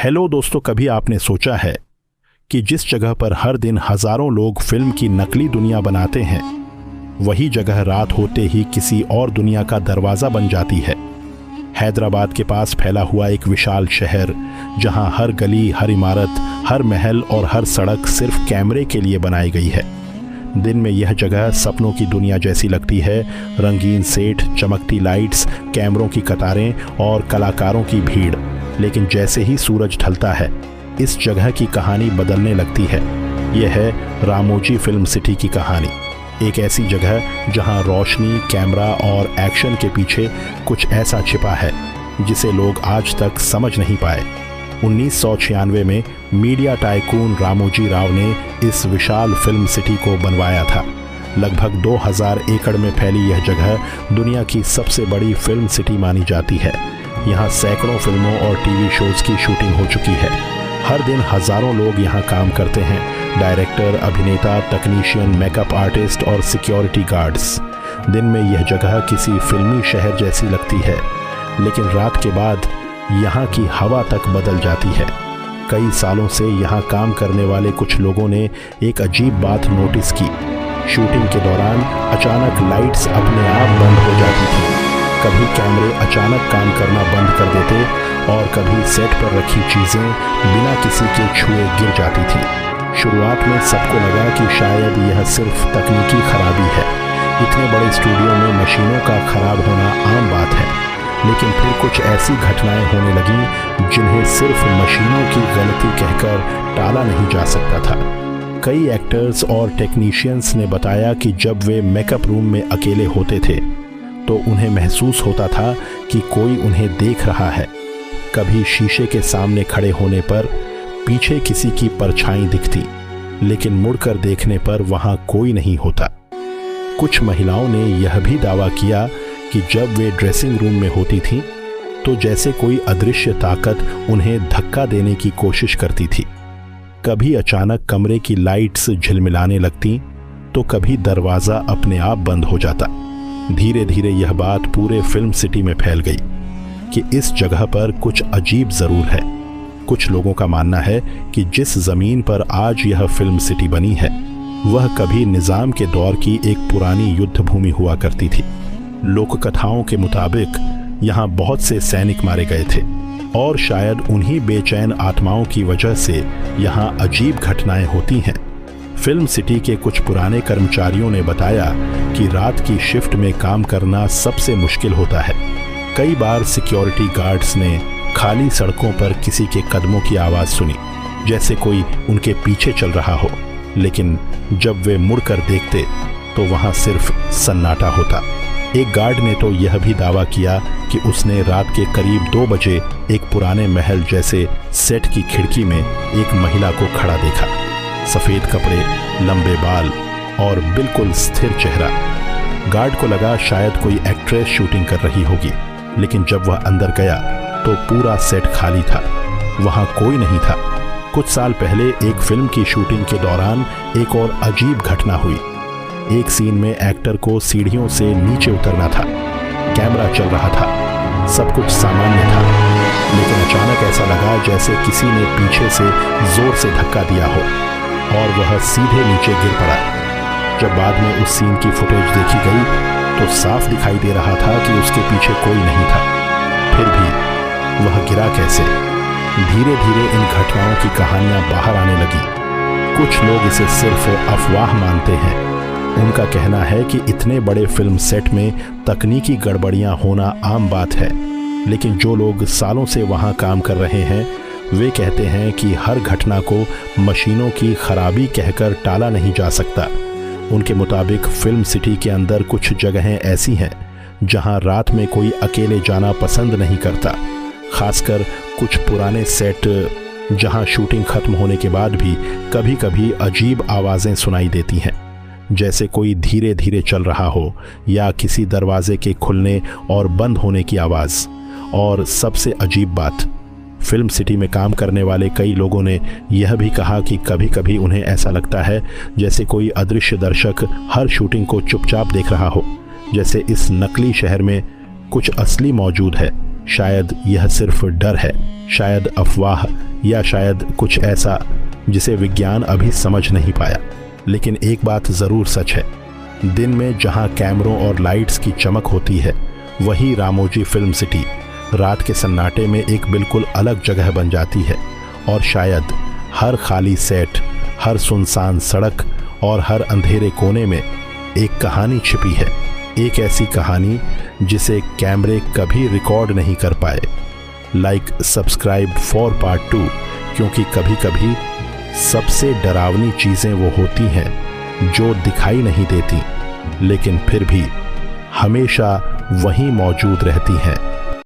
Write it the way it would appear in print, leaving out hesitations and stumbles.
Hello दोस्तों, कभी आपने सोचा है कि जिस जगह पर हर दिन हजारों लोग फिल्म की नकली दुनिया बनाते हैं, वही जगह रात होते ही किसी और दुनिया का दरवाजा बन जाती है। हैदराबाद के पास फैला हुआ एक विशाल शहर, जहां हर गली, हर इमारत, हर महल और हर सड़क सिर्फ कैमरे के लिए बनाई गई है। दिन में यह जगह सपनों की दुनिया जैसी लगती है। रंगीन सेट, चमकती लाइट्स, कैमरों की कतारें और कलाकारों की भीड़। लेकिन जैसे ही सूरज ढलता है, इस जगह की कहानी बदलने लगती है। यह है रामोजी फिल्म सिटी की कहानी। एक ऐसी जगह जहां रोशनी, कैमरा और एक्शन के पीछे कुछ ऐसा छिपा है जिसे लोग आज तक समझ नहीं पाए। 1996 में मीडिया टाइकून रामोजी राव ने इस विशाल फिल्म सिटी को बनवाया था। लगभग 2000 एकड़ में फैली यह जगह दुनिया की सबसे बड़ी फिल्म सिटी मानी जाती है। यहाँ सैकड़ों फिल्मों और टीवी शोज़ की शूटिंग हो चुकी है। हर दिन हजारों लोग यहाँ काम करते हैं। डायरेक्टर, अभिनेता, टेक्नीशियन, मेकअप आर्टिस्ट और सिक्योरिटी गार्ड्स। दिन में यह जगह किसी फिल्मी शहर जैसी लगती है, लेकिन रात के बाद यहाँ की हवा तक बदल जाती है। कई सालों से यहाँ काम करने वाले कुछ लोगों ने एक अजीब बात नोटिस की। शूटिंग के दौरान अचानक लाइट्स अपने आप बंद हो जाती थी। कभी कैमरे अचानक काम करना बंद कर देते और कभी सेट पर रखी चीज़ें बिना किसी के छुए गिर जाती थी। शुरुआत में सबको लगा कि शायद यह सिर्फ तकनीकी खराबी है। इतने बड़े स्टूडियो में मशीनों का खराब होना आम बात है। लेकिन फिर कुछ ऐसी घटनाएं होने लगीं जिन्हें सिर्फ मशीनों की गलती कहकर टाला नहीं जा सकता था। कई एक्टर्स और टेक्नीशियंस ने बताया कि जब वे मेकअप रूम में अकेले होते थे तो उन्हें महसूस होता था कि कोई उन्हें देख रहा है। कभी शीशे के सामने खड़े होने पर पीछे किसी की परछाई दिखती, लेकिन मुड़कर देखने पर वहां कोई नहीं होता। कुछ महिलाओं ने यह भी दावा किया कि जब वे ड्रेसिंग रूम में होती थीं, तो जैसे कोई अदृश्य ताकत उन्हें धक्का देने की कोशिश करती थी। कभी अचानक कमरे की लाइट्स झिलमिलाने लगती, तो कभी दरवाज़ा अपने आप बंद हो जाता। धीरे धीरे यह बात पूरे फिल्म सिटी में फैल गई कि इस जगह पर कुछ अजीब ज़रूर है। कुछ लोगों का मानना है कि जिस ज़मीन पर आज यह फिल्म सिटी बनी है, वह कभी निज़ाम के दौर की एक पुरानी युद्ध भूमि हुआ करती थी। लोक कथाओं के मुताबिक यहाँ बहुत से सैनिक मारे गए थे और शायद उन्हीं बेचैन आत्माओं की वजह से यहाँ अजीब घटनाएं होती हैं। फिल्म सिटी के कुछ पुराने कर्मचारियों ने बताया कि रात की शिफ्ट में काम करना सबसे मुश्किल होता है। कई बार सिक्योरिटी गार्ड्स ने खाली सड़कों पर किसी के कदमों की आवाज़ सुनी, जैसे कोई उनके पीछे चल रहा हो, लेकिन जब वे मुड़कर देखते तो वहाँ सिर्फ सन्नाटा होता। एक गार्ड ने तो यह भी दावा किया कि उसने रात के करीब 2 बजे एक पुराने महल जैसे सेट की खिड़की में एक महिला को खड़ा देखा। सफ़ेद कपड़े, लंबे बाल और बिल्कुल स्थिर चेहरा। गार्ड को लगा शायद कोई एक्ट्रेस शूटिंग कर रही होगी, लेकिन जब वह अंदर गया तो पूरा सेट खाली था। वहाँ कोई नहीं था। कुछ साल पहले एक फिल्म की शूटिंग के दौरान एक और अजीब घटना हुई। एक सीन में एक्टर को सीढ़ियों से नीचे उतरना था। कैमरा चल रहा था, सब कुछ सामान्य था, लेकिन अचानक ऐसा लगा जैसे किसी ने पीछे से जोर से धक्का दिया हो और वह सीधे नीचे गिर पड़ा। जब बाद में उस सीन की फुटेज देखी गई तो साफ दिखाई दे रहा था कि उसके पीछे कोई नहीं था। फिर भी वह गिरा कैसे? धीरे धीरे इन घटनाओं की कहानियां बाहर आने लगी। कुछ लोग इसे सिर्फ अफवाह मानते हैं। उनका कहना है कि इतने बड़े फिल्म सेट में तकनीकी गड़बड़ियां होना आम बात है, लेकिन जो लोग सालों से वहां काम कर रहे हैं, वे कहते हैं कि हर घटना को मशीनों की खराबी कहकर टाला नहीं जा सकता। उनके मुताबिक फिल्म सिटी के अंदर कुछ जगहें ऐसी हैं जहां रात में कोई अकेले जाना पसंद नहीं करता। खासकर कुछ पुराने सेट जहां शूटिंग खत्म होने के बाद भी कभी कभी अजीब आवाज़ें सुनाई देती हैं, जैसे कोई धीरे धीरे चल रहा हो या किसी दरवाजे के खुलने और बंद होने की आवाज़। और सबसे अजीब बात, फिल्म सिटी में काम करने वाले कई लोगों ने यह भी कहा कि कभी कभी उन्हें ऐसा लगता है जैसे कोई अदृश्य दर्शक हर शूटिंग को चुपचाप देख रहा हो, जैसे इस नकली शहर में कुछ असली मौजूद है। शायद यह सिर्फ डर है, शायद अफवाह या शायद कुछ ऐसा जिसे विज्ञान अभी समझ नहीं पाया। लेकिन एक बात ज़रूर सच है, दिन में जहां कैमरों और लाइट्स की चमक होती है, वही रामोजी फिल्म सिटी रात के सन्नाटे में एक बिल्कुल अलग जगह बन जाती है। और शायद हर खाली सेट, हर सुनसान सड़क और हर अंधेरे कोने में एक कहानी छिपी है, एक ऐसी कहानी जिसे कैमरे कभी रिकॉर्ड नहीं कर पाए। लाइक सब्सक्राइब फॉर पार्ट 2, क्योंकि कभी कभी सबसे डरावनी चीज़ें वो होती हैं जो दिखाई नहीं देती, लेकिन फिर भी हमेशा वहीं मौजूद रहती हैं।